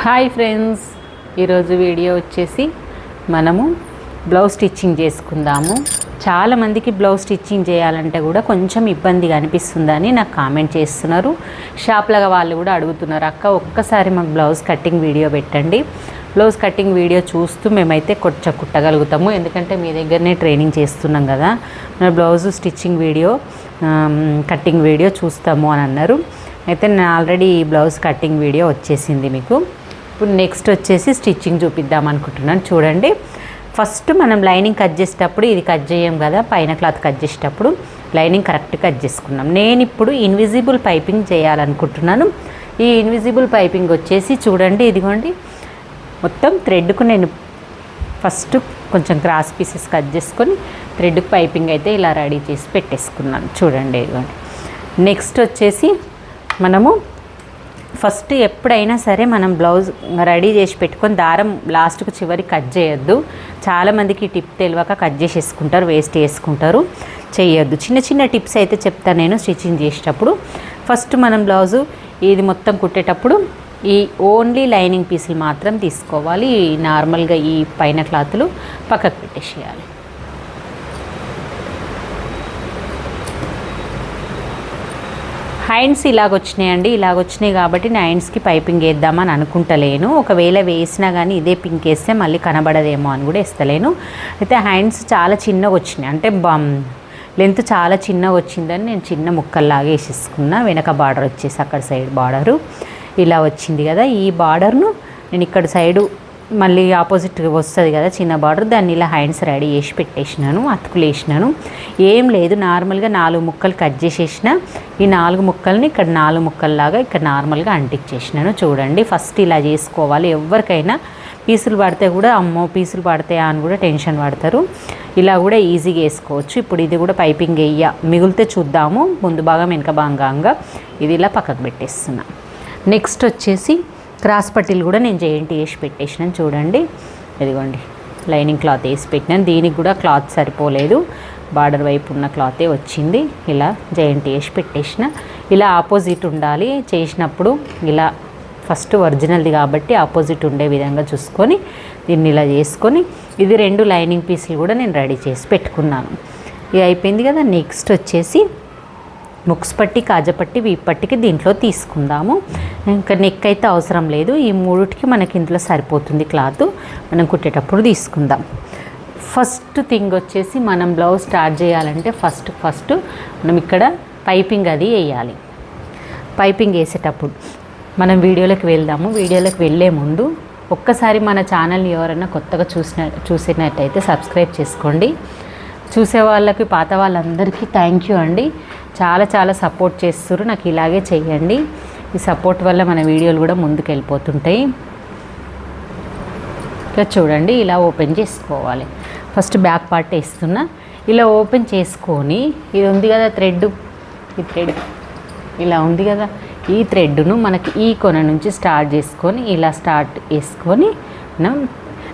Hi friends, ఈరోజు video వచ్చేసి మనము బ్లౌజ్ స్టిచ్చింగ్ చేసుకుందాము. చాలామందికి బ్లౌజ్ స్టిచ్చింగ్ చేయాలంటే కూడా కొంచెం ఇబ్బందిగా అనిపిస్తుందని నాకు కామెంట్ చేస్తున్నారు. షాప్లాగా వాళ్ళు కూడా అడుగుతున్నారు, అక్క ఒక్కసారి మాకు బ్లౌజ్ కటింగ్ వీడియో పెట్టండి. బ్లౌజ్ కటింగ్ వీడియో చూస్తూ మేమైతే కొంచెం కుట్టగలుగుతాము, ఎందుకంటే మీ దగ్గరనే ట్రైనింగ్ చేస్తున్నాం కదా. మన blouse stitching video cutting video చూస్తాము అని అన్నారు. అయితే నేను ఆల్రెడీ ఈ బ్లౌజ్ కటింగ్ వీడియో వచ్చేసింది మీకు. ఇప్పుడు నెక్స్ట్ వచ్చేసి స్టిచ్చింగ్ చూపిద్దాం అనుకుంటున్నాను. చూడండి, ఫస్ట్ మనం లైనింగ్ కట్ చేసేటప్పుడు ఇది కట్ చేయం కదా, పైన క్లాత్ కట్ చేసేటప్పుడు లైనింగ్ కరెక్ట్ కట్ చేసుకున్నాం. నేను ఇప్పుడు ఇన్విజిబుల్ పైపింగ్ చేయాలనుకుంటున్నాను. ఈ ఇన్విజిబుల్ పైపింగ్ వచ్చేసి చూడండి, ఇదిగోండి మొత్తం థ్రెడ్కు నేను ఫస్ట్ కొంచెం క్రాస్ పీసెస్ కట్ చేసుకొని థ్రెడ్కు పైపింగ్ అయితే ఇలా రెడీ చేసి పెట్టేసుకున్నాను. చూడండి, ఇదిగోండి. నెక్స్ట్ వచ్చేసి మనము ఫస్ట్ ఎప్పుడైనా సరే మనం బ్లౌజ్ రెడీ చేసి పెట్టుకొని దారం లాస్ట్కు చివరి కట్ చేయొద్దు. చాలామందికి టిప్ తెలియక కట్ చేసేసుకుంటారు, వేస్ట్ చేసుకుంటారు. చేయొద్దు. చిన్న చిన్న టిప్స్ అయితే చెప్తాను నేను స్టిచ్చింగ్ చేసేటప్పుడు. ఫస్ట్ మనం బ్లౌజు ఇది మొత్తం కుట్టేటప్పుడు ఈ ఓన్లీ లైనింగ్ పీసులు మాత్రం తీసుకోవాలి. నార్మల్గా ఈ పైన క్లాతులు పక్కకు పెట్టేసేయాలి. హ్యాండ్స్ ఇలాగొచ్చినాయండి, ఇలాగొచ్చినాయి కాబట్టి నేను హ్యాండ్స్కి పైపింగ్ వేద్దామని అనుకుంటలేను. ఒకవేళ వేసినా కానీ ఇదే పింక్ వేస్తే మళ్ళీ కనబడదేమో అని కూడా వేస్తలేను. అయితే హ్యాండ్స్ చాలా చిన్నగా వచ్చినాయి, అంటే లెంత్ చాలా చిన్నగా వచ్చిందని నేను చిన్న ముక్కల్లాగా వేసేసుకున్నా. వెనక బార్డర్ వచ్చేసి అక్కడ సైడ్ బార్డరు ఇలా వచ్చింది కదా, ఈ బార్డర్ను నేను ఇక్కడ సైడు మళ్ళీ ఆపోజిట్ వస్తుంది కదా చిన్న బార్డర్, దాన్ని ఇలా హ్యాండ్స్ రెడీ చేసి పెట్టేసినాను, అతుకులు వేసినాను. ఏం లేదు, నార్మల్గా 4 ముక్కలు కట్ చేసేసిన. ఈ 4 ముక్కల్ని ఇక్కడ 4 ముక్కల్లాగా ఇక్కడ నార్మల్గా అంటించేసినాను. చూడండి, ఫస్ట్ ఇలా చేసుకోవాలి. ఎవరికైనా పీసులు పడితే కూడా అమ్మో పీసులు పడతాయా అని కూడా టెన్షన్ పడతారు. ఇలా కూడా ఈజీగా వేసుకోవచ్చు. ఇప్పుడు ఇది కూడా పైపింగ్ మిగిలితే చూద్దాము. ముందు భాగం వెనక భాగంగా ఇది ఇలా పక్కకు పెట్టేస్తున్నా. నెక్స్ట్ వచ్చేసి క్రాస్ పట్టీలు కూడా నేను జాయింట్ వేసి పెట్టేసినాను. చూడండి, ఇదిగోండి లైనింగ్ క్లాత్ వేసి పెట్టినాను. దీనికి కూడా క్లాత్ సరిపోలేదు, బార్డర్ వైపు ఉన్న క్లాతే వచ్చింది. ఇలా జాయింట్ వేసి పెట్టేసిన. ఇలా ఆపోజిట్ ఉండాలి చేసినప్పుడు. ఇలా ఫస్ట్ ఒరిజినల్ది కాబట్టి ఆపోజిట్ ఉండే విధంగా చూసుకొని దీన్ని ఇలా చేసుకొని ఇది 2 లైనింగ్ పీసులు కూడా నేను రెడీ చేసి పెట్టుకున్నాను. ఇది అయిపోయింది కదా. నెక్స్ట్ వచ్చేసి ముక్స్ పట్టి, కాజపట్టి, వీప్ పట్టికి దీంట్లో తీసుకుందాము. ఇంకా నెక్ అయితే అవసరం లేదు, ఈ 3టికి మనకి ఇంట్లో సరిపోతుంది క్లాత్. మనం కుట్టేటప్పుడు తీసుకుందాం. ఫస్ట్ థింగ్ వచ్చేసి మనం బ్లౌజ్ స్టార్ట్ చేయాలంటే ఫస్ట్ మనం ఇక్కడ పైపింగ్ అది వేయాలి. పైపింగ్ వేసేటప్పుడు మనం వీడియోలోకి వెళ్దాము. వీడియోలోకి వెళ్ళే ముందు ఒక్కసారి మన ఛానల్ని ఎవరైనా కొత్తగా చూసినట్టయితే సబ్స్క్రైబ్ చేసుకోండి. చూసే వాళ్ళకి పాత వాళ్ళందరికీ థ్యాంక్ యూ అండి. చాలా సపోర్ట్ చేస్తారు. నాకు ఇలాగే చేయండి. ఈ సపోర్ట్ వల్ల మన వీడియోలు కూడా ముందుకు వెళ్ళిపోతుంటాయి. ఇక చూడండి, ఇలా ఓపెన్ చేసుకోవాలి. ఫస్ట్ బ్యాక్ పార్ట్ వేస్తున్నా. ఇలా ఓపెన్ చేసుకొని ఇది ఉంది కదా థ్రెడ్, ఈ థ్రెడ్ ఇలా ఉంది కదా, ఈ థ్రెడ్ను మనకి ఈ కొన నుంచి స్టార్ట్ చేసుకొని ఇలా స్టార్ట్ వేసుకొని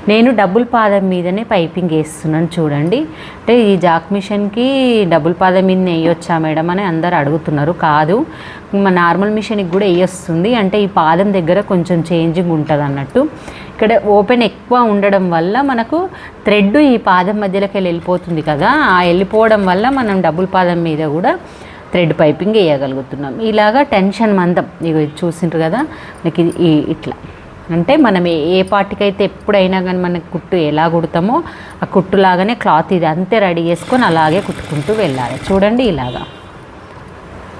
నేను డబుల్ పాదం మీదనే పైపింగ్ వేస్తున్నాను. చూడండి, అంటే ఈ జాక్ మిషన్కి డబుల్ పాదం మీద వేయొచ్చా మేడం అని అందరు అడుగుతున్నారు. కాదు, మా నార్మల్ మిషన్కి కూడా వేయొస్తుంది. అంటే ఈ పాదం దగ్గర కొంచెం చేంజింగ్ ఉంటుంది అన్నట్టు. ఇక్కడ ఓపెన్ ఎక్కువ ఉండడం వల్ల మనకు థ్రెడ్ ఈ పాదం మధ్యలోకి వెళ్ళిపోతుంది కదా, ఆ వెళ్ళిపోవడం వల్ల మనం డబుల్ పాదం మీద కూడా థ్రెడ్ పైపింగ్ వేయగలుగుతున్నాం. ఇలాగా టెన్షన్ మందం ఇక చూసిండ్రు కదా, నాకు ఇది ఇట్లా అంటే మనం ఏ పార్టీకైతే ఎప్పుడైనా కానీ మనకు కుట్టు ఎలా కుడతామో ఆ కుట్టులాగానే క్లాత్ ఇది అంతే రెడీ చేసుకొని అలాగే కుట్టుకుంటూ వెళ్ళాలి. చూడండి, ఇలాగా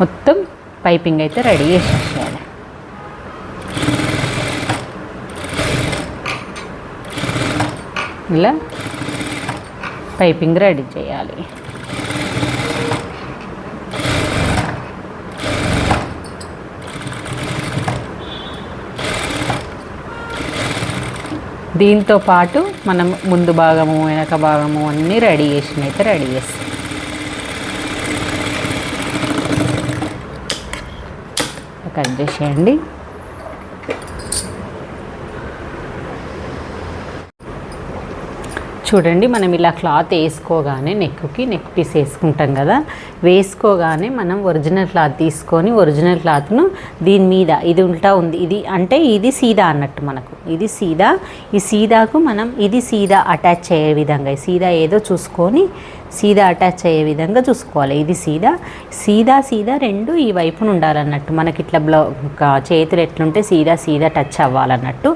మొత్తం పైపింగ్ అయితే రెడీ చేసేయాలి. ఇలా పైపింగ్ రెడీ చేయాలి. దీంతో పాటు మనం ముందు భాగము వెనక భాగము అన్నీ రెడీ చేస్తాం. కట్ చేసేయండి. చూడండి మనం ఇలా క్లాత్ వేసుకోగానే నెక్ పీస్ వేసుకుంటాం కదా, వేసుకోగానే మనం ఒరిజినల్ క్లాత్ తీసుకొని ఒరిజినల్ క్లాత్ను దీని మీద ఇది ఉల్టా ఉంది, ఇది అంటే ఇది సీదా అన్నట్టు మనకు, ఇది సీదా, ఈ సీదాకు మనం ఇది సీదా అటాచ్ అయ్యే విధంగా, సీదా ఏదో చూసుకొని సీదా అటాచ్ అయ్యే విధంగా చూసుకోవాలి. ఇది సీదా సీదా సీదా రెండు ఈ వైపున ఉండాలన్నట్టు, మనకి ఇట్లా చేతులు ఎట్లుంటే సీదా సీదా టచ్ అవ్వాలన్నట్టు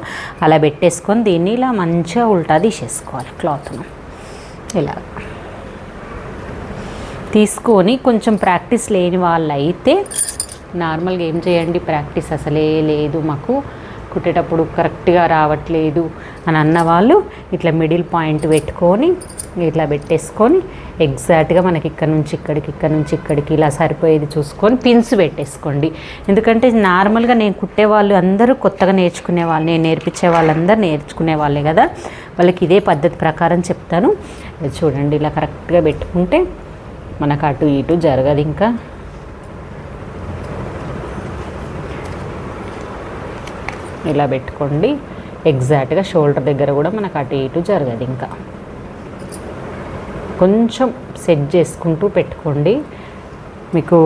అలా పెట్టేసుకొని దీన్ని ఇలా మంచిగా ఉల్టా తీసేసుకోవాలి. క్లాత్ను ఇలా తీసుకొని కొంచెం ప్రాక్టీస్ లేని వాళ్ళు అయితే నార్మల్గా ఏం చేయండి, ప్రాక్టీస్ అసలే లేదు మాకు కుట్టేటప్పుడు కరెక్ట్గా రావట్లేదు అని అన్నవాళ్ళు ఇట్లా మిడిల్ పాయింట్ పెట్టుకొని ఇట్లా పెట్టేసుకొని ఎగ్జాక్ట్గా మనకి ఇక్కడ నుంచి ఇక్కడికి ఇలా సరిపోయేది చూసుకొని పిన్స్ పెట్టేసుకోండి. ఎందుకంటే నార్మల్గా నేను కుట్టే వాళ్ళు అందరూ కొత్తగా నేర్చుకునే వాళ్ళు, నేను నేర్పించే వాళ్ళందరూ నేర్చుకునే వాళ్ళే కదా, వాళ్ళకి ఇదే పద్ధతి ప్రకారం చెప్తాను. చూడండి ఇలా కరెక్ట్గా పెట్టుకుంటే మనకు అటు ఇటు జరగదు. ఇంకా ఇలా పెట్టుకోండి, ఎగ్జాక్ట్గా షోల్డర్ దగ్గర కూడా మనకు అటు ఇటు జరగదు. ఇంకా కొంచెం సెట్ చేసుకుంటూ పెట్టుకోండి, మీకు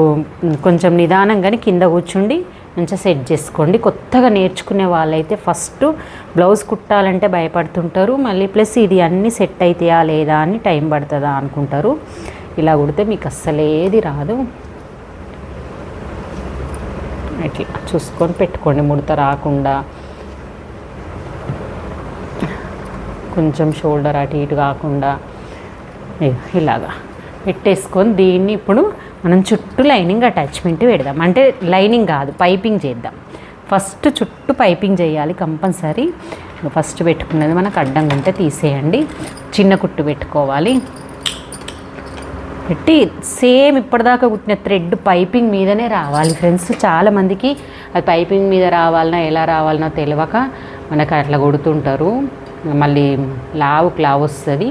కొంచెం నిదానంగానే కింద కూర్చుండి మంచిగా సెట్ చేసుకోండి. కొత్తగా నేర్చుకునే వాళ్ళైతే ఫస్ట్ బ్లౌజ్ కుట్టాలంటే భయపడుతుంటారు, మళ్ళీ ప్లస్ ఇది అన్నీ సెట్ అవుతాయా లేదా అని టైం పడుతుందా అనుకుంటారు. ఇలా కుడితే మీకు అస్సలేది రాదు. ఇట్లా చూసుకొని పెట్టుకోండి, ముడత రాకుండా కొంచెం షోల్డర్ అటు ఇటు కాకుండా ఇలాగా పెట్టేసుకొని దీన్ని ఇప్పుడు మనం చుట్టూ లైనింగ్ అటాచ్మెంట్ పెడదాం. అంటే లైనింగ్ కాదు, పైపింగ్ చేద్దాం. ఫస్ట్ చుట్టూ పైపింగ్ చేయాలి కంపల్సరీ. ఫస్ట్ పెట్టుకున్నది మనకు అడ్డంగా ఉంటే తీసేయండి, చిన్న కుట్టు పెట్టుకోవాలి. పెట్టి సేమ్ ఇప్పటిదాకా కుట్టిన థ్రెడ్ పైపింగ్ మీదనే రావాలి ఫ్రెండ్స్. చాలామందికి అది పైపింగ్ మీద రావాలన్నా ఎలా రావాలన్నా తెలియక మనకు అట్లా కొడుతుంటారు, మళ్ళీ లావు వస్తుంది,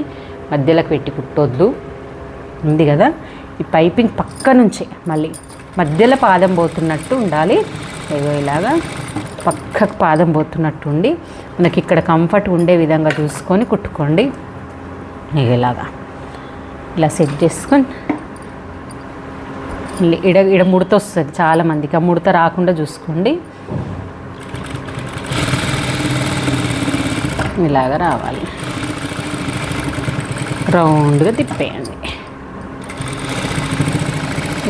మధ్యలోకి పెట్టి కుట్టొద్దు. ఉంది కదా ఈ పైపింగ్ పక్క నుంచే మళ్ళీ మధ్యలో పాదం పోతున్నట్టు ఉండాలి. ఏదో ఇలాగా పక్కకు పాదం పోతున్నట్టు ఉండి మనకి ఇక్కడ కంఫర్ట్ ఉండే విధంగా చూసుకొని కుట్టుకోండి. ఇలాగా ఇలా సెట్ చేసుకొని ఇడ ముడత వస్తుంది చాలామందికి, ఆ ముడత రాకుండా చూసుకోండి. ఇలాగా రావాలి, రౌండ్గా తిప్పేయండి.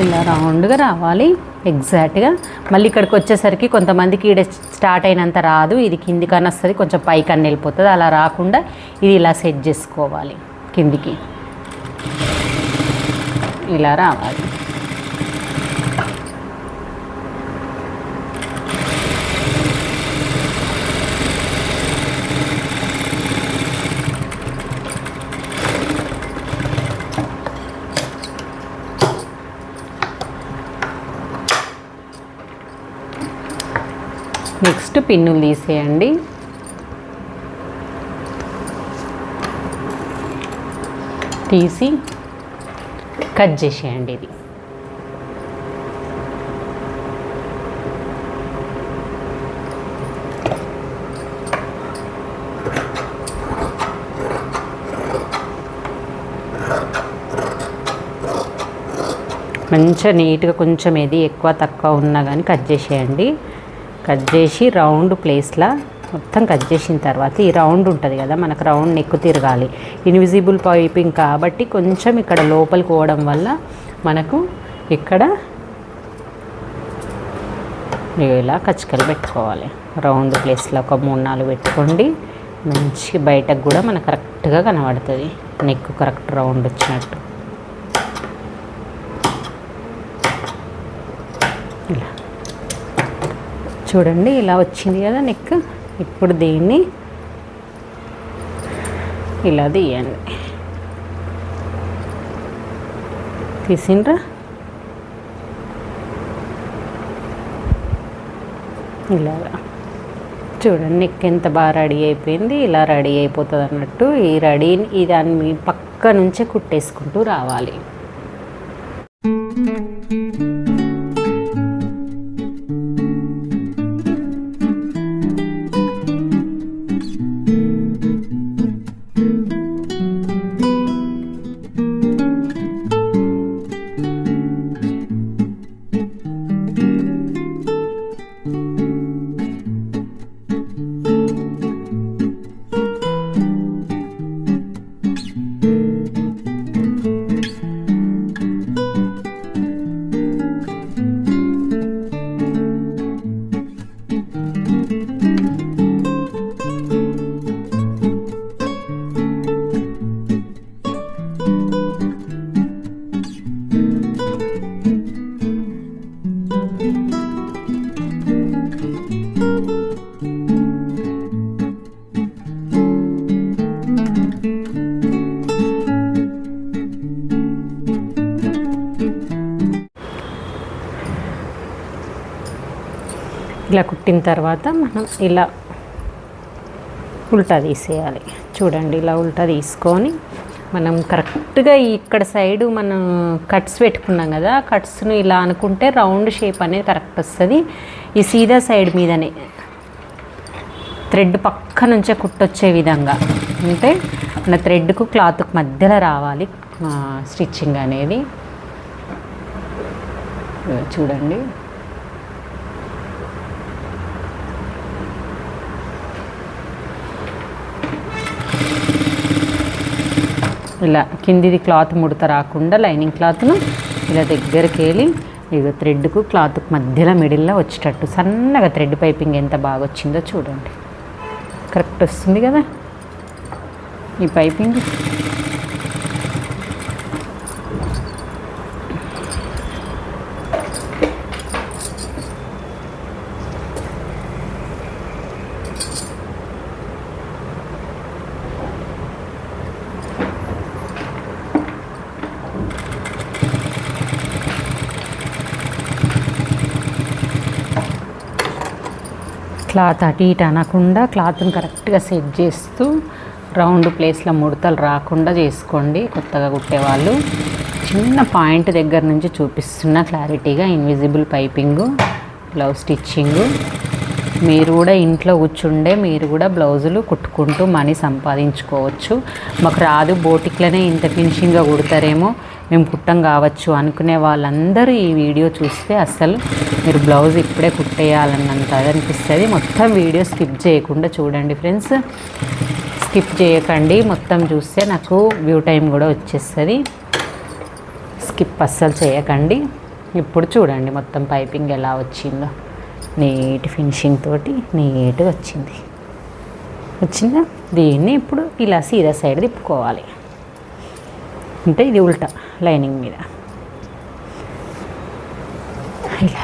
ఇలా రౌండ్గా రావాలి ఎగ్జాక్ట్గా. మళ్ళీ ఇక్కడికి వచ్చేసరికి కొంతమందికి ఈడ స్టార్ట్ అయినంత రాదు, ఇది కిందికన్నా వస్తుంది, కొంచెం పైకన్నా వెళ్ళిపోతుంది. అలా రాకుండా ఇది ఇలా సెట్ చేసుకోవాలి, కిందికి ఇలా రావాలి. నెక్స్ట్ పిన్నులు తీసేయండి. తీసి కట్ చేసేయండి. ఇది మంచిగా నీట్గా కొంచెం ఏది ఎక్కువ తక్కువ ఉన్నా కానీ కట్ చేసేయండి. కట్ చేసి రౌండ్ ప్లేస్లో మొత్తం కట్ చేసిన తర్వాత ఈ రౌండ్ ఉంటుంది కదా, మనకు రౌండ్ నెక్ తిరగాలి. ఇన్విజిబుల్ పైపింగ్ కాబట్టి కొంచెం ఇక్కడ లోపలికి పోవడం వల్ల మనకు ఇక్కడ ఇలా కచ్చికలు పెట్టుకోవాలి. రౌండ్ ప్లేస్లో ఒక 3-4 పెట్టుకోండి. మంచి బయటకు కూడా మనకు కరెక్ట్గా కనబడుతుంది, నెక్ కరెక్ట్ రౌండ్ వచ్చినట్టు. ఇలా చూడండి, ఇలా వచ్చింది కదా నెక్. ఇప్పుడు దీన్ని ఇలా తీయండి. తీసిండ్రా? ఇలాగా చూడండి, నెక్ ఎంత బాగా రెడీ అయిపోయింది. ఇలా రెడీ అయిపోతుంది అన్నట్టు. ఈ దాన్ని పక్క నుంచే కుట్టేసుకుంటూ రావాలి. ఇలా కుట్టిన తర్వాత మనం ఇలా ఉల్టా తీసేయాలి. చూడండి, ఇలా ఉల్టా తీసుకొని మనం కరెక్ట్గా ఇక్కడ సైడు మనం కట్స్ పెట్టుకున్నాం కదా, కట్స్ను ఇలా అనుకుంటే రౌండ్ షేప్ అనేది కరెక్ట్ వస్తుంది. ఈ సీదా సైడ్ మీదనే థ్రెడ్ పక్క నుంచే కుట్టొచ్చే విధంగా, అంటే మన థ్రెడ్కు క్లాత్కు మధ్యలో రావాలి స్టిచ్చింగ్ అనేది. చూడండి, ఇలా కిందిది క్లాత్ ముడత రాకుండా లైనింగ్ క్లాత్ను ఇలా దగ్గరికి వెళ్ళి ఇక థ్రెడ్కు క్లాత్కు మధ్యలో మిడిల్లో వచ్చేటట్టు సన్నగా థ్రెడ్ పైపింగ్ ఎంత బాగా వచ్చిందో చూడండి. కరెక్ట్ వస్తుంది కదా ఈ పైపింగ్. క్లాత్ అటు ఇటు అనకుండా క్లాత్ని కరెక్ట్గా సెట్ చేస్తూ రౌండ్ ప్లేస్లో ముడతలు రాకుండా చేసుకోండి. కొత్తగా కుట్టేవాళ్ళు చిన్న పాయింట్ దగ్గర నుంచి చూపిస్తున్న క్లారిటీగా ఇన్విజిబుల్ పైపింగు, బ్లౌజ్ స్టిచ్చింగు. మీరు కూడా ఇంట్లో కూర్చుండే మీరు కూడా బ్లౌజులు కుట్టుకుంటూ మనీ సంపాదించుకోవచ్చు. మాకు రాదు, బోటిక్లోనే ఇంత ఫినిషింగ్గా కుడతారేమో, మేము కుట్టం కావచ్చు అనుకునే వాళ్ళందరూ ఈ వీడియో చూస్తే అసలు మీరు బ్లౌజ్ ఇప్పుడే కుట్టేయాలన్నంత అనిపిస్తుంది. మొత్తం వీడియో స్కిప్ చేయకుండా చూడండి ఫ్రెండ్స్, స్కిప్ చేయకండి. మొత్తం చూస్తే నాకు వ్యూ టైం కూడా వచ్చేస్తుంది. స్కిప్ అస్సలు చేయకండి. ఇప్పుడు చూడండి మొత్తం పైపింగ్ ఎలా వచ్చిందో, నీట్ ఫినిషింగ్ తోటి నీట్గా వచ్చిందా. దీన్ని ఇప్పుడు ఇలా సీదా సైడ్ తిప్పుకోవాలి, అంటే ఇది ఉల్టా లైనింగ్ మీద ఇలా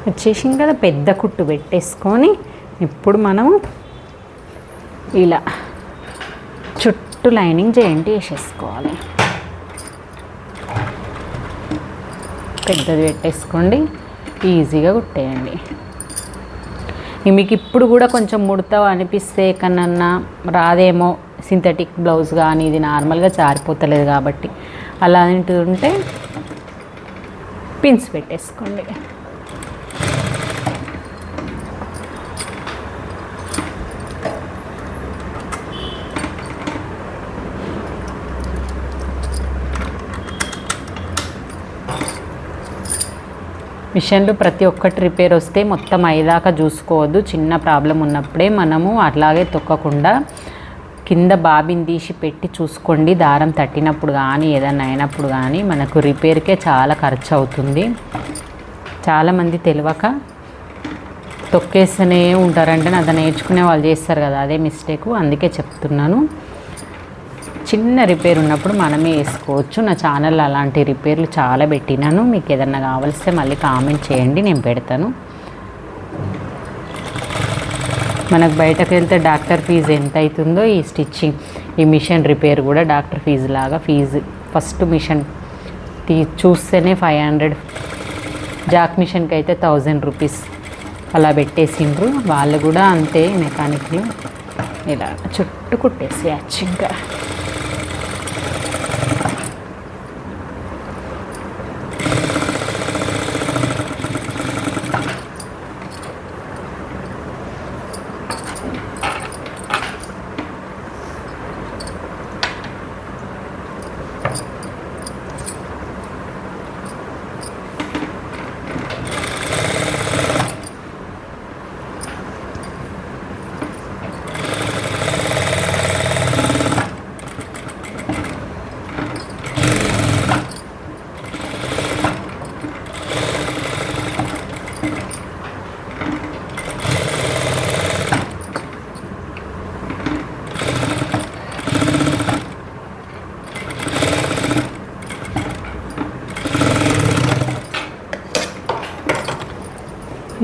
వచ్చేసింది కదా. పెద్ద కుట్టు పెట్టేసుకొని ఇప్పుడు మనము ఇలా చుట్టూ లైనింగ్ జాయింట్ వేసేసుకోవాలి. పెద్దది పెట్టేసుకోండి, ఈజీగా కుట్టేయండి. మీకు ఇప్పుడు కూడా కొంచెం ముడతా అనిపిస్తే కన్నా రాదేమో, సింథటిక్ బ్లౌజ్ కానీ ఇది నార్మల్గా జారిపోతలేదు కాబట్టి అలా ఉంటే పిన్స్ పెట్టేసుకోండి. మిషన్లు ప్రతి ఒక్కటి రిపేర్ వస్తే మొత్తం అయ్యేదాకా చూసుకోవద్దు. చిన్న ప్రాబ్లం ఉన్నప్పుడే మనము అట్లాగే తొక్కకుండా కింద బాబిని తీసి పెట్టి చూసుకోండి. దారం తట్టినప్పుడు కానీ ఏదైనా అయినప్పుడు కానీ మనకు రిపేర్కే చాలా ఖర్చు అవుతుంది. చాలామంది తెలియక తొక్కేస్తూనే ఉంటారంటే అది నేర్చుకునే వాళ్ళు చేస్తారు కదా, అదే మిస్టేకు. అందుకే చెప్తున్నాను, చిన్న రిపేర్ ఉన్నప్పుడు మనమే వేసుకోవచ్చు. నా ఛానల్ అలాంటి రిపేర్లు చాలా పెట్టినాను. మీకు ఏదన్నా కావాల్స్తే మళ్ళీ కామెంట్ చేయండి, నేను పెడతాను. మనకు బయటకు వెళ్తే డాక్టర్ ఫీజు ఎంత అవుతుందో ఈ స్టిచ్చింగ్, ఈ మిషన్ రిపేర్ కూడా డాక్టర్ ఫీజు లాగా ఫీజు. ఫస్ట్ మిషన్ చూస్తేనే 500, జాక్ మిషన్కి అయితే 1000 రూపీస్ అలా పెట్టేసిండ్రు. వాళ్ళు కూడా అంతే మెకానిక్లు. ఇలా చుట్టూ కుట్టేసేయచ్చు. ఇంకా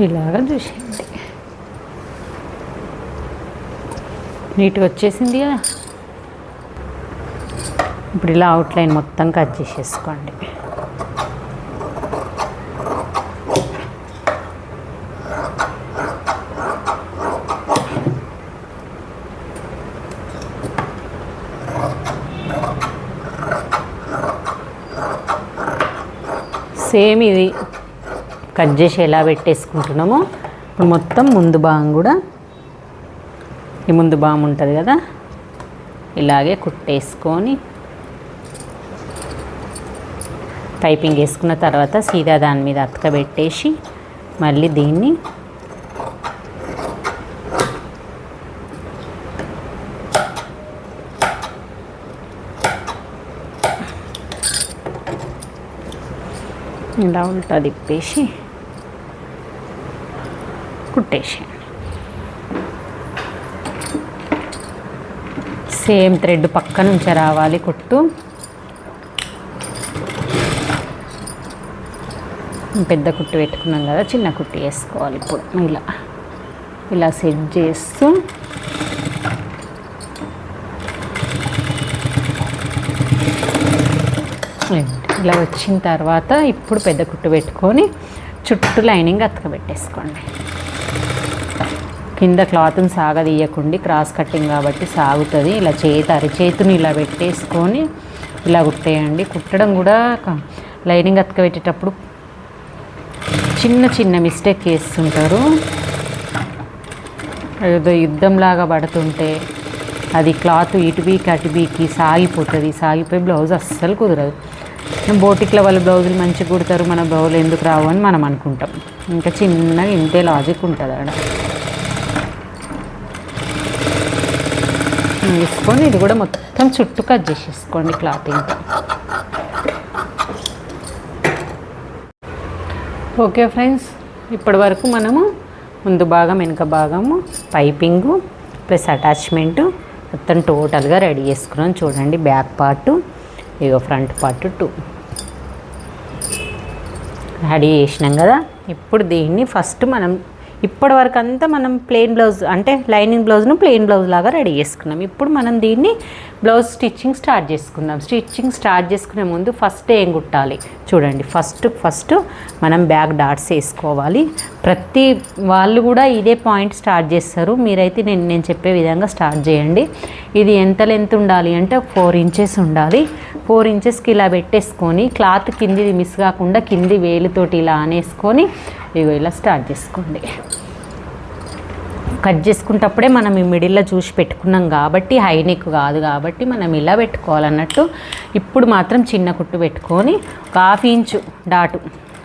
ఇలాగా చూసేయండి, నీట్గా వచ్చేసింది కదా. ఇప్పుడు ఇలా అవుట్లైన్ మొత్తం కట్ చేసేసుకోండి. సేమ్ ఇది కట్ చేసి ఎలా పెట్టేసుకుంటున్నామో ఇప్పుడు మొత్తం ముందు భాగం కూడా ఈ ముందు భాగం ఉంటుంది కదా ఇలాగే కుట్టేసుకొని పైపింగ్ వేసుకున్న తర్వాత సీదా దాని మీద అతకబెట్టేసి మళ్ళీ దీన్ని ఇలా ఉల్టా తిప్పేసి కుట్టేసేయండి. సేమ్ థ్రెడ్ పక్క నుంచి రావాలి కుట్టు. పెద్ద కుట్టు పెట్టుకున్నాం కదా, చిన్న కుట్టు వేసుకోవాలి. ఇప్పుడు ఇలా సెట్ చేస్తూ ఇలా వచ్చిన తర్వాత ఇప్పుడు పెద్ద కుట్టు పెట్టుకొని చుట్టూ లైనింగ్ అతకబెట్టేసుకోండి. కింద క్లాత్ని సాగదీయకండి, క్రాస్ కట్టింగ్ కాబట్టి సాగుతుంది. ఇలా అరిచేతుని ఇలా పెట్టేసుకొని ఇలా కుట్టేయండి. కుట్టడం కూడా లైనింగ్ అతకబెట్టేటప్పుడు చిన్న చిన్న మిస్టేక్ చేస్తుంటారు. ఏదో యుద్ధంలాగా పడుతుంటే అది క్లాత్ ఇటుబీకి అటుబీకి సాగిపోయి బ్లౌజ్ అస్సలు కుదరదు. బోటిక్ల వాళ్ళ బ్లౌజులు మంచిగా కుడతారు, మన బ్లౌజులు ఎందుకు రావు అని మనం అనుకుంటాం. ఇంకా చిన్నగా ఇంతే లాజిక్ ఉంటుంది అక్కడ. వేసుకొని ఇది కూడా మొత్తం చుట్టూ కట్ చేసేసుకోండి క్లాత్. ఇంకా ఓకే ఫ్రెండ్స్, ఇప్పటి వరకు మనము ముందు భాగం వెనుక భాగము పైపింగు ప్లస్ అటాచ్మెంటు మొత్తం టోటల్గా రెడీ చేసుకున్నాం. చూడండి బ్యాక్ పార్టు, ఇగో ఫ్రంట్ పార్ట్ 2 రెడీ చేసినాం కదా. ఇప్పుడు దీన్ని ఫస్ట్ మనం ఇప్పటి వరకు అంతా మనం ప్లెయిన్ బ్లౌజ్ అంటే లైనింగ్ బ్లౌజ్ను ప్లెయిన్ బ్లౌజ్ లాగా రెడీ చేసుకున్నాం. ఇప్పుడు మనం దీన్ని బ్లౌజ్ స్టిచ్చింగ్ స్టార్ట్ చేసుకుందాం. స్టిచ్చింగ్ స్టార్ట్ చేసుకునే ముందు ఫస్ట్ ఏం కుట్టాలి చూడండి. ఫస్ట్ మనం బ్యాక్ డాట్స్ వేసుకోవాలి. ప్రతి వాళ్ళు కూడా ఇదే పాయింట్ స్టార్ట్ చేస్తారు. మీరైతే నేను చెప్పే విధంగా స్టార్ట్ చేయండి. ఇది ఎంత లెంత్ ఉండాలి అంటే 4 ఇంచెస్ ఉండాలి. 4 ఇంచెస్కి ఇలా పెట్టేసుకొని క్లాత్ కిందిది మిస్ కాకుండా కింది వేలుతోటి ఇలా అనేసుకొని ఇగో ఇలా స్టార్ట్ చేసుకోండి. కట్ చేసుకునేటప్పుడే మనం ఈ మిడిల్లో చూసి పెట్టుకున్నాం కాబట్టి హై నెక్ కాదు కాబట్టి మనం ఇలా పెట్టుకోవాలన్నట్టు. ఇప్పుడు మాత్రం చిన్న కుట్టు పెట్టుకొని ఒక 1/2 ఇంచు డాటు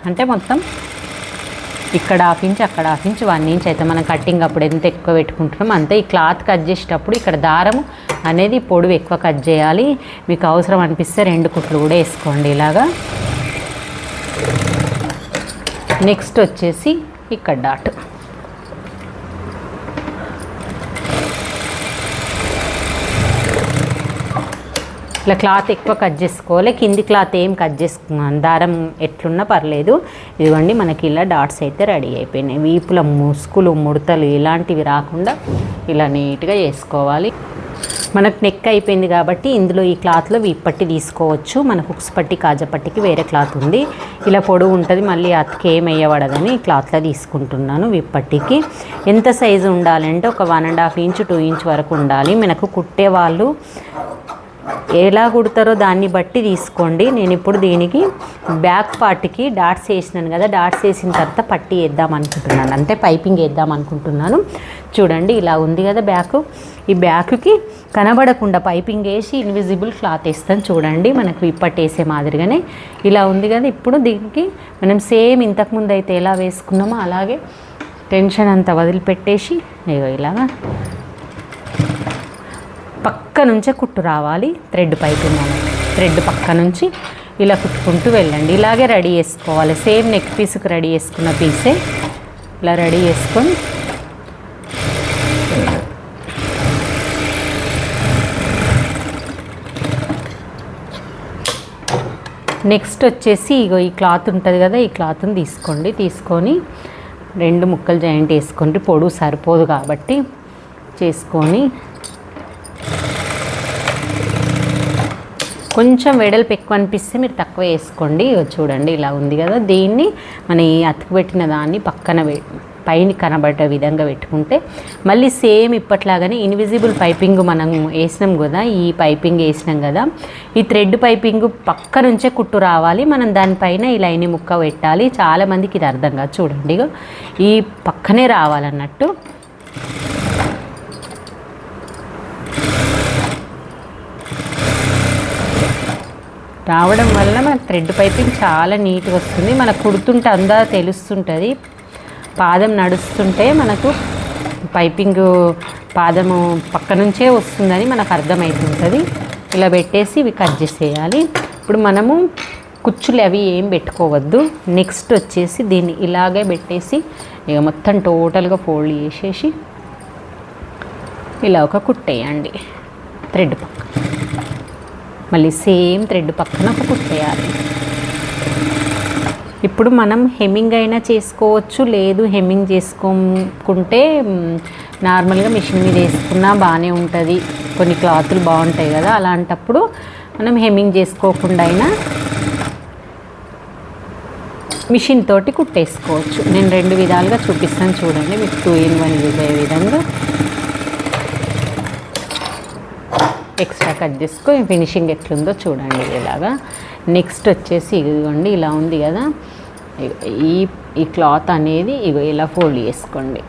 అంటే మొత్తం ఇక్కడ 1/2 ఇంచ్ అక్కడ 1/2 ఇంచ్ 1 ఇంచ్ అయితే మనం కట్టింగ్ అప్పుడు ఎంత ఎక్కువ పెట్టుకుంటున్నాం అంతే. ఈ క్లాత్ కట్ చేసేటప్పుడు ఇక్కడ దారం అనేది పొడవు ఎక్కువ కట్ చేయాలి. మీకు అవసరం అనిపిస్తే 2 కుట్లు కూడా వేసుకోండి ఇలాగా. నెక్స్ట్ వచ్చేసి ఇక్కడ డాట్ ఇట్లా క్లాత్ ఎక్కువ కట్ చేసుకోవాలి. కింది క్లాత్ ఏం కట్ చేసుకున్నాను, దారం ఎట్లున్నా పర్లేదు. ఇదిగోండి మనకి ఇలా డాట్స్ అయితే రెడీ అయిపోయినాయి. వీపుల ముసుకులు ముడతలు ఇలాంటివి రాకుండా ఇలా నీట్గా చేసుకోవాలి. మనకు నెక్ అయిపోయింది కాబట్టి ఇందులో ఈ క్లాత్లో వీప్ పట్టి తీసుకోవచ్చు. మనకు హుక్స్ పట్టి కాజా పట్టికి వేరే క్లాత్ ఉంది. ఇలా పొడవు ఉంటుంది, మళ్ళీ అతికి ఏం వేయబడదని ఈ క్లాత్లో తీసుకుంటున్నాను. వీప్ పట్టికి ఎంత సైజు ఉండాలంటే ఒక 1.5 ఇంచ్ 2 ఇంచ్ వరకు ఉండాలి. మనకు కుట్టే వాళ్ళు ఎలా కుడతారో దాన్ని బట్టి తీసుకోండి. నేను ఇప్పుడు దీనికి బ్యాక్ పార్ట్కి డాట్స్ వేసినాను కదా, డాట్స్ వేసిన తర్వాత పట్టి వేద్దాం అనుకుంటున్నాను, అంటే పైపింగ్ వేద్దాం అనుకుంటున్నాను. చూడండి ఇలా ఉంది కదా బ్యాక్. ఈ బ్యాక్కి కనబడకుండా పైపింగ్ వేసి ఇన్విజిబుల్ క్లాత్ వేస్తాను. చూడండి మనకు విప్పట్టి వేసే మాదిరిగానే ఇలా ఉంది కదా. ఇప్పుడు దీనికి మనం సేమ్ ఇంతకుముందు అయితే ఎలా వేసుకున్నామో అలాగే టెన్షన్ అంతా వదిలిపెట్టేసి ఇలాగా పక్క నుంచే కుట్టు రావాలి. థ్రెడ్ పైపింగ్ థ్రెడ్ పక్క నుంచి ఇలా కుట్టుకుంటూ వెళ్ళండి. ఇలాగే రెడీ చేసుకోవాలి. సేమ్ నెక్ పీస్కి రెడీ చేసుకున్న పీసే ఇలా రెడీ చేసుకొని నెక్స్ట్ వచ్చేసి ఇగో ఈ క్లాత్ ఉంటుంది కదా, ఈ క్లాత్ని తీసుకోండి. తీసుకొని 2 ముక్కలు జాయింట్ వేసుకోండి. పొడవు సరిపోదు కాబట్టి చేసుకొని కొంచెం వెడల్పు ఎక్కువ అనిపిస్తే మీరు తక్కువ వేసుకోండి. చూడండి ఇలా ఉంది కదా. దీన్ని మన ఈ అతుకుపెట్టిన దాన్ని పైన కనబడే విధంగా పెట్టుకుంటే మళ్ళీ సేమ్ ఇప్పట్లాగానే ఇన్విజిబుల్ పైపింగ్ మనం వేసినాం కదా, ఈ పైపింగ్ వేసినాం కదా, ఈ థ్రెడ్ పైపింగ్ పక్క నుంచే కుట్టు రావాలి. మనం దానిపైన ఈ లైనింగ్ ముక్క పెట్టాలి. చాలామందికి ఇది అర్థం కాదు. చూడండి ఈ పక్కనే రావాలన్నట్టు. రావడం వల్ల మనకు థ్రెడ్ పైపింగ్ చాలా నీట్గా వస్తుంది. మనకు కుడుతుంటే అందా తెలుస్తుంటుంది. పాదం నడుస్తుంటే మనకు పైపింగ్ పాదము పక్క నుంచే వస్తుందని మనకు అర్థమవుతుంటుంది. ఇలా పెట్టేసి ఇవి కట్ చేసేయాలి. ఇప్పుడు మనము కుచ్చులు అవి ఏం పెట్టుకోవద్దు. నెక్స్ట్ వచ్చేసి దీన్ని ఇలాగే పెట్టేసి ఇక మొత్తం టోటల్గా ఫోల్డ్ చేసేసి ఇలా ఒక కుట్టేయండి. థ్రెడ్ పక్క మళ్ళీ సేమ్ థ్రెడ్ పక్కన ఒక కుట్టేయాలి. ఇప్పుడు మనం హెమ్మింగ్ అయినా చేసుకోవచ్చు, లేదు హెమ్మింగ్ చేసుకోకుంటే నార్మల్గా మిషన్ మీద వేసుకున్నా బాగానే ఉంటుంది. కొన్ని క్లాతులు బాగుంటాయి కదా, అలాంటప్పుడు మనం హెమ్మింగ్ చేసుకోకుండా అయినా మిషన్ తోటి కుట్టేసుకోవచ్చు. నేను 2 విధాలుగా చూపిస్తాను చూడండి, మీకు 2 in 1 యూజ్ అయ్యే విధంగా. ఎక్స్ట్రా కట్ చేసుకో ఫినిషింగ్ ఎట్లుందో చూడండి ఇలాగా. నెక్స్ట్ వచ్చేసి ఇదిగోండి ఇలా ఉంది కదా, ఈ క్లాత్ అనేది ఇలా ఫోల్డ్ చేసుకోండి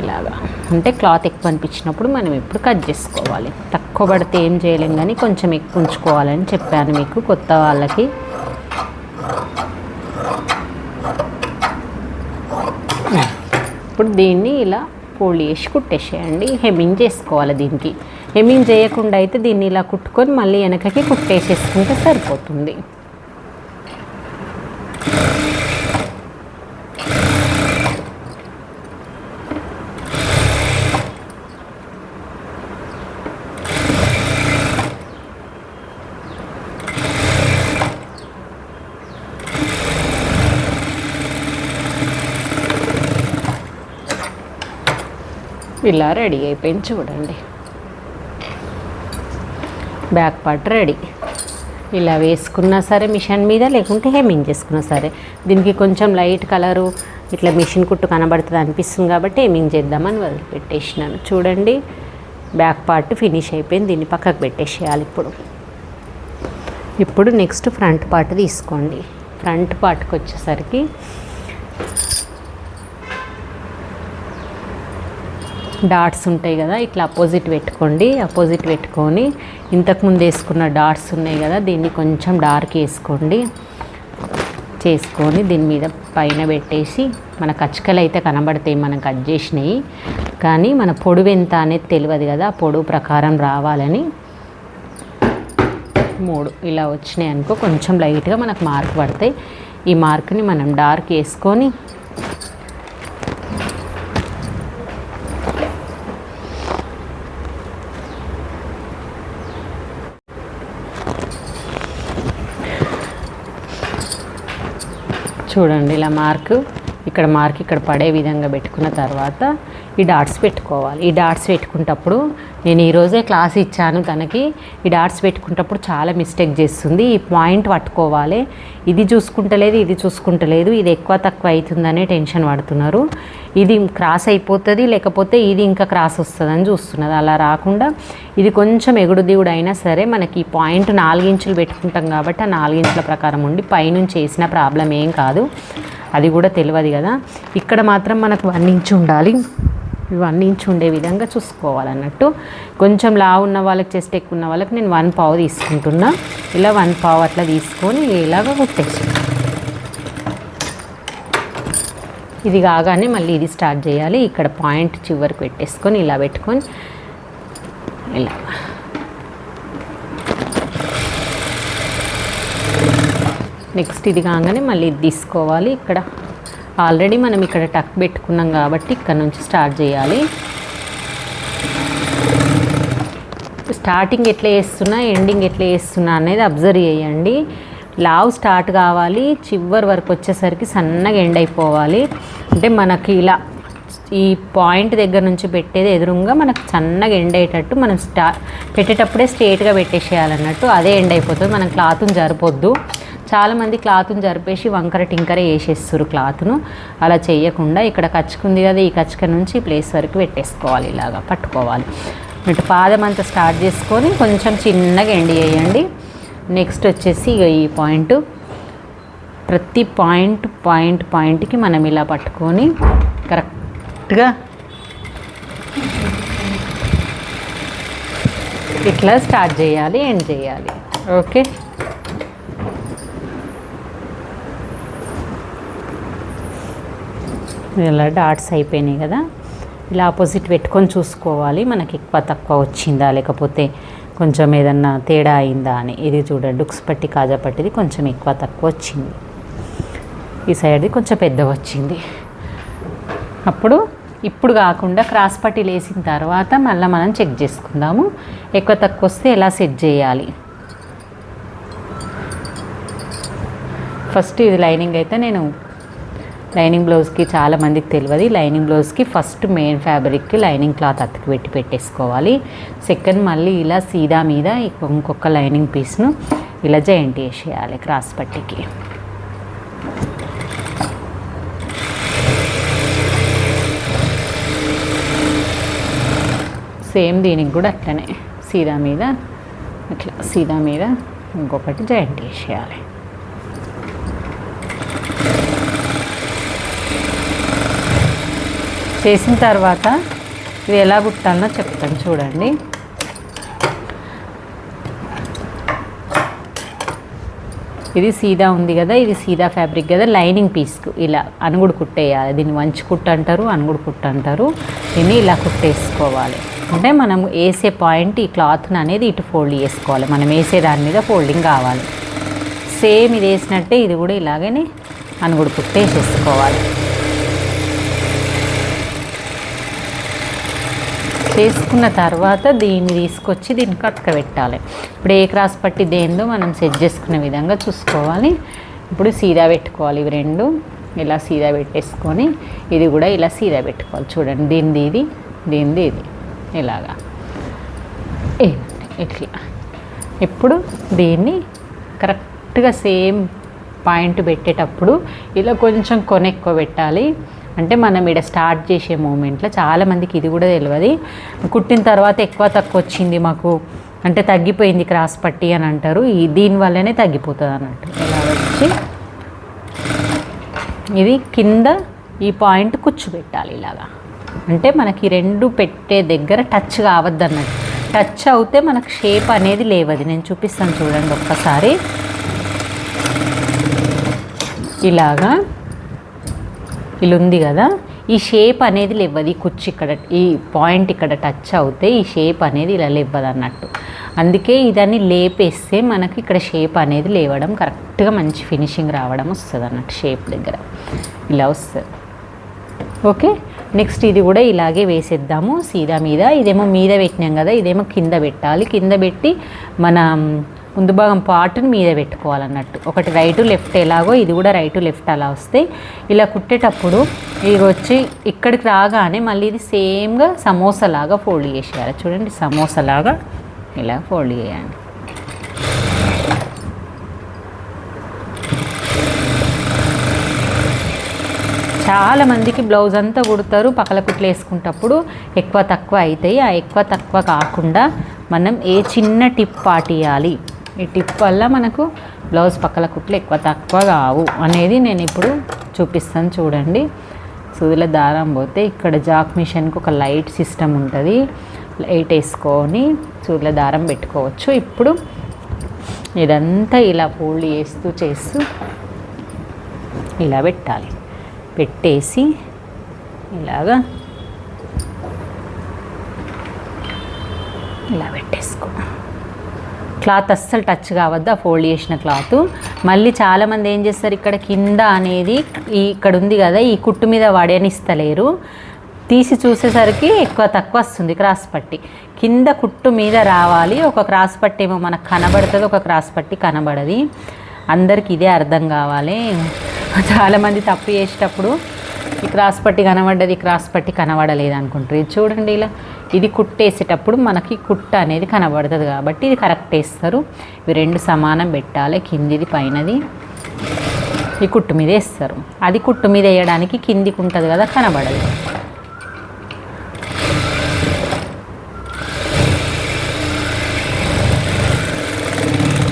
ఇలాగా. అంటే క్లాత్ ఎక్కువ అనిపించినప్పుడు మనం ఇప్పుడు కట్ చేసుకోవాలి. తక్కువ పడితే ఏం చేయలేం, కానీ కొంచెం ఎక్కువ ఉంచుకోవాలని చెప్పాను మీకు కొత్త వాళ్ళకి. ఇప్పుడు దీన్ని ఇలా ఫోల్డ్ చేసి కుట్టేసేయండి. హెమ్మింగ్ చేసుకోవాలి. దీనికి హెమ్మింగ్ చేయకుండా అయితే దీన్ని ఇలా కుట్టుకొని మళ్ళీ వెనకకి కుట్టేసేసుకుంటే సరిపోతుంది. ఇలా రెడీ అయిపోయింది చూడండి. Back part ready. ఇలా వేసుకున్నా సరే మిషన్ మీద, లేకుంటే హెమ్మింగ్ చేసుకున్నా సరే. దీనికి కొంచెం లైట్ కలరు ఇట్లా మిషన్ కుట్టు కనబడుతుంది అనిపిస్తుంది కాబట్టి హెమ్మింగ్ చేద్దామని వదిలిపెట్టేసినాను. చూడండి బ్యాక్ పార్ట్ ఫినిష్ అయిపోయింది. దీన్ని పక్కకు పెట్టేసేయాలి. ఇప్పుడు నెక్స్ట్ ఫ్రంట్ పార్ట్ తీసుకోండి. ఫ్రంట్ పార్ట్కి వచ్చేసరికి డాట్స్ ఉంటాయి కదా, ఇట్లా అపోజిట్ పెట్టుకోండి. అపోజిట్ పెట్టుకొని ఇంతకుముందు వేసుకున్న డాట్స్ ఉన్నాయి కదా, దీన్ని కొంచెం డార్క్ వేసుకోండి. చేసుకొని దీని మీద పైన పెట్టేసి, మన కచ్చకలు అయితే కనబడతాయి మనం కట్ చేసినవి, కానీ మన పొడవు ఎంత అనేది తెలియదు కదా, ఆ పొడవు ప్రకారం రావాలని 3 ఇలా వచ్చినాయి అనుకో, కొంచెం లైట్గా మనకు మార్క్ పడతాయి. ఈ మార్క్ని మనం డార్క్ వేసుకొని చూడండి ఇలా మార్క్ ఇక్కడ పడే విధంగా పెట్టుకున్న తర్వాత ఈ డాట్స్ పెట్టుకోవాలి. ఈ డాట్స్ పెట్టుకునేటప్పుడు నేను ఈరోజే క్లాస్ ఇచ్చాను తనకి. ఈ డాట్స్ పెట్టుకునేటప్పుడు చాలా మిస్టేక్ చేస్తుంది. ఈ పాయింట్ పట్టుకోవాలి. ఇది చూసుకుంటలేదు, ఇది చూసుకుంటలేదు, ఇది ఎక్కువ తక్కువ అవుతుందనే టెన్షన్ పడుతున్నారు. ఇది క్రాస్ అయిపోతుంది, లేకపోతే ఇది ఇంకా క్రాస్ వస్తుందని చూస్తున్నది. అలా రాకుండా ఇది కొంచెం ఎగుడు దిగుడు అయినా సరే మనకి ఈ పాయింట్ 4 ఇంచులు పెట్టుకుంటాం కాబట్టి ఆ 4 ఇంచుల ప్రకారం ఉండి పైనుంచి వేసిన ప్రాబ్లం ఏం కాదు. అది కూడా తెలియదు కదా. ఇక్కడ మాత్రం మనకు 1 ఇంచు ఉండాలి. 1 ఇంచు ఉండే విధంగా చూసుకోవాలన్నట్టు. కొంచెం లావు ఉన్న వాళ్ళకి, చెస్ట్ ఎక్కువ ఉన్న వాళ్ళకి నేను 1 పావు తీసుకుంటున్నా. ఇలా 1 పావు అట్లా తీసుకొని ఇలాగ కుట్టేసి, ఇది కాగానే మళ్ళీ ఇది స్టార్ట్ చేయాలి. ఇక్కడ పాయింట్ చివరికి పెట్టేసుకొని ఇలా పెట్టుకొని ఇలా నెక్స్ట్ ఇది కాగానే మళ్ళీ ఇది తీసుకోవాలి. ఇక్కడ ఆల్రెడీ మనం ఇక్కడ టక్ పెట్టుకున్నాం కాబట్టి ఇక్కడ నుంచి స్టార్ట్ చేయాలి. స్టార్టింగ్ ఎట్లా వేస్తున్నా, ఎండింగ్ ఎట్లా వేస్తున్నా అనేది అబ్జర్వ్ చేయండి. లావ్ స్టార్ట్ కావాలి, చివరి వరకు వచ్చేసరికి సన్నగా ఎండ్ అయిపోవాలి. అంటే మనకి ఇలా ఈ పాయింట్ దగ్గర నుంచి పెట్టేది ఎదురుగా మనకు సన్నగా ఎండ్ అయ్యేటట్టు మనం పెట్టేటప్పుడే స్ట్రేట్గా పెట్టేసేయాలన్నట్టు. అదే ఎండ్ అయిపోతుంది. మనం క్లాత్ని జరపొద్దు. చాలామంది క్లాత్ను జరిపేసి వంకర టింకర వేసేస్తారు క్లాత్ను. అలా చేయకుండా ఇక్కడ కచ్చుకుంది కదా, ఈ కచ్చుక నుంచి ప్లేస్ వరకు పెట్టేసుకోవాలి, ఇలాగా పట్టుకోవాలి. ఇటు పాదం అంతా స్టార్ట్ చేసుకొని కొంచెం చిన్నగా ఎండి వేయండి. నెక్స్ట్ వచ్చేసి ఇక ఈ పాయింట్, ప్రతి పాయింట్కి మనం ఇలా పట్టుకొని కరెక్ట్గా ఇట్లా స్టార్ట్ చేయాలి, ఎండ్ చేయాలి. ఓకే, ఇలా డాట్స్ అయిపోయినాయి కదా. ఇలా ఆపోజిట్ పెట్టుకొని చూసుకోవాలి మనకి ఎక్కువ తక్కువ వచ్చిందా, లేకపోతే కొంచెం ఏదన్నా తేడా అయిందా అని. ఇది చూడండి, డుక్స్ పట్టి కాజా పట్టిది కొంచెం ఎక్కువ తక్కువ వచ్చింది, ఈ సైడ్ది కొంచెం పెద్దగా వచ్చింది. అప్పుడు ఇప్పుడు కాకుండా క్రాస్ పట్టీలు వేసిన తర్వాత మళ్ళీ మనం చెక్ చేసుకుందాము ఎక్కువ తక్కువ వస్తే ఎలా సెట్ చేయాలి. ఫస్ట్ ఇది లైనింగ్ అయితే నేను లైనింగ్ బ్లౌజ్కి చాలామందికి తెలియదు, లైనింగ్ బ్లౌజ్కి ఫస్ట్ మెయిన్ ఫ్యాబ్రిక్కి లైనింగ్ క్లాత్ అతికి పెట్టేసుకోవాలి. సెకండ్ మళ్ళీ ఇలా సీదా మీద ఇంకొక లైనింగ్ పీస్ను ఇలా జాయింట్ చేసేయాలి క్రాస్ పట్టీకి. సేమ్ దీనికి కూడా అట్లనే సీదా మీద అట్లా సీదా మీద ఇంకొకటి జాయింట్ చేసేయాలి. చేసిన తర్వాత ఇది ఎలా కుట్టాలనో చెప్తాను చూడండి. ఇది సీదా ఉంది కదా, ఇది సీదా ఫ్యాబ్రిక్ కదా, లైనింగ్ పీస్కు ఇలా అనుగుడు కుట్టేయాలి. దీన్ని వంచి కుట్టు అంటారు, అనుగుడు కుట్టు అంటారు. దీన్ని ఇలా కుట్టేసుకోవాలి. అంటే మనం వేసే పాయింట్ ఈ క్లాత్ని అనేది ఇటు ఫోల్డ్ చేసుకోవాలి, మనం వేసే దాని మీద ఫోల్డింగ్ కావాలి. సేమ్ ఇది వేసినట్టే ఇది కూడా ఇలాగనే అనుగుడు కుట్టేసేసుకోవాలి. చేసుకున్న తర్వాత దీన్ని తీసుకొచ్చి దీనికి అతకబెట్టాలి. ఇప్పుడు ఏ క్రాస్ పట్టి దేందో మనం సెట్ చేసుకునే విధంగా చూసుకోవాలి. ఇప్పుడు సీదా పెట్టుకోవాలి, ఇవి రెండు ఇలా సీదా పెట్టేసుకొని ఇది కూడా ఇలా సీదా పెట్టుకోవాలి. చూడండి, దీనిది ఇది, దీనిది ఇది, ఇలాగా ఇట్లా. ఇప్పుడు దీన్ని కరెక్ట్గా సేమ్ పాయింట్ పెట్టేటప్పుడు ఇలా కొంచెం కొన ఎక్కువ పెట్టాలి. అంటే మనం ఇక్కడ స్టార్ట్ చేసే మూమెంట్లో చాలామందికి ఇది కూడా తెలియదు, కుట్టిన తర్వాత ఎక్కువ తక్కువ వచ్చింది మాకు అంటే తగ్గిపోయింది క్రాస్ పట్టి అని అంటారు. దీనివల్లనే తగ్గిపోతుంది అన్నట్టు. ఇలా వచ్చి ఇది కింద ఈ పాయింట్ కూర్చోబెట్టాలి ఇలాగా. అంటే మనకి రెండు పెట్టే దగ్గర టచ్ కావద్దు అన్నట్టు. టచ్ అవుతే మనకు షేప్ అనేది లేవది. నేను చూపిస్తాను చూడండి ఒక్కసారి. ఇలాగా ఇలా ఉంది కదా, ఈ షేప్ అనేది లేవదు. ఈ కుర్చీ ఇక్కడ ఈ పాయింట్ ఇక్కడ టచ్ అవుతే ఈ షేప్ అనేది ఇలా లేవదు అన్నట్టు. అందుకే ఇదాన్ని లేపేస్తే మనకి ఇక్కడ షేప్ అనేది లేవడం కరెక్ట్గా మంచి ఫినిషింగ్ రావడం వస్తుంది అన్నట్టు. షేప్ దగ్గర ఇలా వస్తుంది. ఓకే, నెక్స్ట్ ఇది కూడా ఇలాగే వేసేద్దాము సీదా మీద. ఇదేమో మీద పెట్టినాం కదా, ఇదేమో కింద పెట్టాలి. కింద పెట్టి మన ముందు భాగం పార్ట్ని మీద పెట్టుకోవాలన్నట్టు. ఒకటి రైటు లెఫ్ట్ ఎలాగో ఇది కూడా రైటు లెఫ్ట్ అలా వస్తే ఇలా కుట్టేటప్పుడు ఇది వచ్చి ఇక్కడికి రాగానే మళ్ళీ ఇది సేమ్గా సమోసాలాగా ఫోల్డ్ చేసేయాలి. చూడండి, సమోసాలాగా ఇలా ఫోల్డ్ చేయండి. చాలామందికి బ్లౌజ్ అంతా కుడతారు, పక్కల కుట్లు వేసుకుంటప్పుడు ఎక్కువ తక్కువ అవుతాయి. ఆ ఎక్కువ తక్కువ కాకుండా మనం ఏ చిన్న టిప్ పాటియాలి, ఈ టిప్ వల్ల మనకు బ్లౌజ్ పక్కల కుట్లు ఎక్కువ తక్కువ కావు అనేది నేను ఇప్పుడు చూపిస్తాను చూడండి. సూదిలో దారం పోతే ఇక్కడ జాక్ మిషన్కి ఒక లైట్ సిస్టమ్ ఉంటుంది. లైట్ వేసుకొని సూదిలో దారం పెట్టుకోవచ్చు. ఇప్పుడు ఇదంతా ఇలా ఫోల్డ్ చేస్తూ ఇలా పెట్టాలి. పెట్టేసి ఇలాగా ఇలా పెట్టేసుకో. క్లాత్ అస్సలు టచ్ కావద్దు, ఆ ఫోల్డ్ చేసిన క్లాత్. మళ్ళీ చాలామంది ఏం చేస్తారు, ఇక్కడ కింద అనేది ఇక్కడ ఉంది కదా, ఈ కుట్టు మీద వడనిస్తలేరు. తీసి చూసేసరికి ఎక్కువ తక్కువ వస్తుంది క్రాస్ పట్టి. కింద కుట్టు మీద రావాలి. ఒక క్రాస్ పట్టి ఏమో మనకు కనబడుతుంది, ఒక క్రాస్ పట్టి కనబడది. అందరికి ఇదే అర్థం కావాలి. చాలామంది తప్పు చేసేటప్పుడు ఈ క్రాస్ పట్టి కనబడ్డది, క్రాస్ పట్టి కనబడలేదు అనుకుంటారు. ఇది చూడండి ఇలా, ఇది కుట్టేసేటప్పుడు మనకి కుట్ట అనేది కనబడుతుంది కాబట్టి ఇది కరెక్ట్ వేస్తారు. ఇవి రెండు సమానం పెట్టాలి, కిందిది పైనది ఈ కుట్టు మీద వేస్తారు. అది కుట్టు మీద వేయడానికి కిందికి ఉంటుంది కదా, కనబడదు.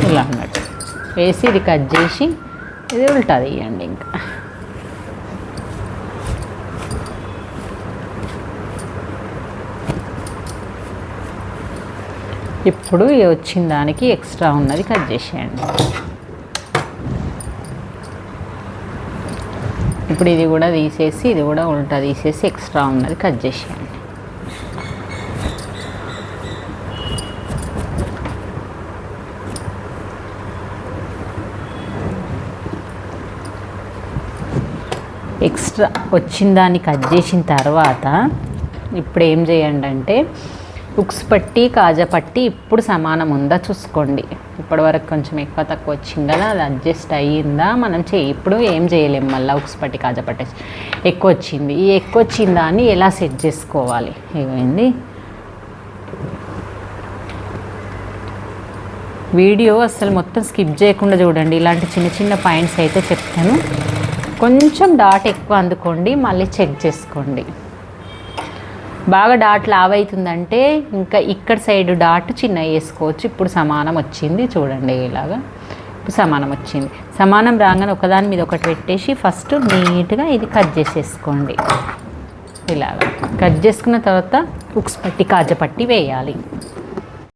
ఇలా అన్నట్టు వేసి ఇది కట్ చేసి ఇది ఉల్టా తీయండి. ఇంకా ఇప్పుడు వచ్చిన దానికి ఎక్స్ట్రా ఉన్నది కట్ చేసేయండి. ఇప్పుడు ఇది కూడా తీసేసి ఇది కూడా ఉల్టా తీసేసి ఎక్స్ట్రా ఉన్నది కట్ చేసేయండి. ఎక్స్ట్రా వచ్చిన దాన్ని కట్ చేసిన తర్వాత ఇప్పుడు ఏం చేయండి అంటే ఉక్స్ పట్టి కాజా పట్టి ఇప్పుడు సమానం ఉందా చూసుకోండి. ఇప్పటివరకు కొంచెం ఎక్కువ తక్కువ వచ్చింది కదా, అది అడ్జస్ట్ అయ్యిందా మనం ఇప్పుడు ఏం చేయలేము. మళ్ళీ ఉక్స్ పట్టి కాజా పట్టి ఎక్కువ వచ్చింది, ఈ ఎక్కువ వచ్చిన దాన్ని ఎలా సెట్ చేసుకోవాలి. ఏమైంది వీడియో అసలు మొత్తం స్కిప్ చేయకుండా చూడండి. ఇలాంటి చిన్న చిన్న పాయింట్స్ అయితే చెప్తాను. కొంచెం డాట్ ఎక్కువ అందుకోండి, మళ్ళీ చెక్ చేసుకోండి. బాగా డాట్ లావ్ అవుతుందంటే ఇంకా ఇక్కడ సైడ్ డాట్ చిన్న వేసుకోవచ్చు. ఇప్పుడు సమానం వచ్చింది చూడండి, ఇలాగా ఇప్పుడు సమానం వచ్చింది. సమానం రాగానే ఒకదాని మీద ఒకటి పెట్టేసి ఫస్ట్ నీట్గా ఇది కట్ చేసేసుకోండి. ఇలాగా కట్ చేసుకున్న తర్వాత ఉక్స్ పట్టి కాజా పట్టి వేయాలి.